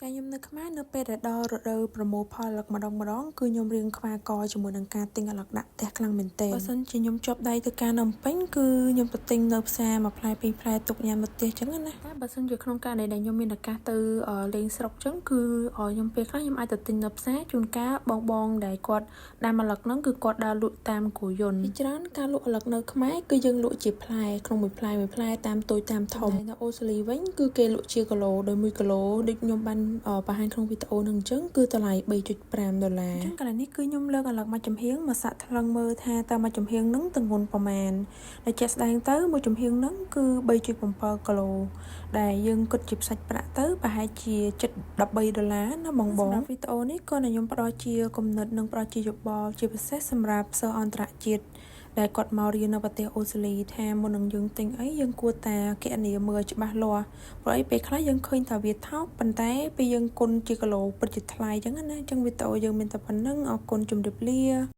កាយខ្ញុំនៅខ្មែរនៅពេលដែលដល់រដូវប្រមូលផលអាឡឹកម្ដងគឺខ្ញុំរៀងខ្វាកជាមួយនឹងការទិញអាឡឹកដាក់ផ្ទះខ្លាំងមែនទែនបើសិនជាខ្ញុំជាប់ដៃទៅការនៅភ្នំពេញគឺខ្ញុំទៅទិញនៅផ្សារមួយផ្លែពីរផ្លែទុកញ៉ាំនៅផ្ទះចឹងណាតែបើសិនជាក្នុងករណីដែលខ្ញុំមានឱកាសទៅលេងស្រុកចឹងគឺខ្ញុំពេលខ្លះខ្ញុំអាចទៅទិញនៅផ្សារជួនកាលបងដែលគាត់ដាំអាឡឹកហ្នឹងគឺគាត់ដើរលក់តាមគោយន្តពីច្រើនការលក់អាឡឹកនៅខ្មែរគឺយើងលក់ជាផ្លែក្នុងមួយផ្លែតាមតូចតាមធំនៅអូស្ត្រាលីវិញគឺគេលក់ជាគីឡូដោយ1គីឡូដូចខ្ញុំបានបង្ហាញក្នុងវីដេអូនឹងអញ្ចឹងគឺតម្លៃ$3.5អញ្ចឹងកន្លែងនេះគឺខ្ញុំលើកអាឡឹកមួយចំហៀងមកសាក់ថ្លឹងមើលថាតើមួយចំហៀងហ្នឹងទម្ងន់ប្រមាណដែលជាក់ស្ដែងទៅមួយចំហៀងហ្នឹងគឺ3.7គីឡូដែលយើងគិតជាសាច់ប្រាក់ទៅប្រហែលជា$13ណាបងសម្រាប់វីដេអូនេះក៏ខ្ញុំផ្ដល់ជាគំនិតនិងផ្ដល់ជាយោបល់ជាពិសេសសម្រាប់សិស្សអន្តរជាតិដែលគាត់មករៀននៅប្រទេសអូស្ត្រាលីថាមុននឹងយើងទិញអីយើងគួរតែគណនាមើលច្បាស់លាស់ព្រោះអីពេលខ្លះយើងឃើញថាវាថោកប៉ុន្តែពេលយើងគុណជាគីឡូពិតជាថ្លៃអញ្ចឹងណាអញ្ចឹងវីដេអូយើងមានតែប៉ុណ្្នឹងអរគុណជម្រាបលា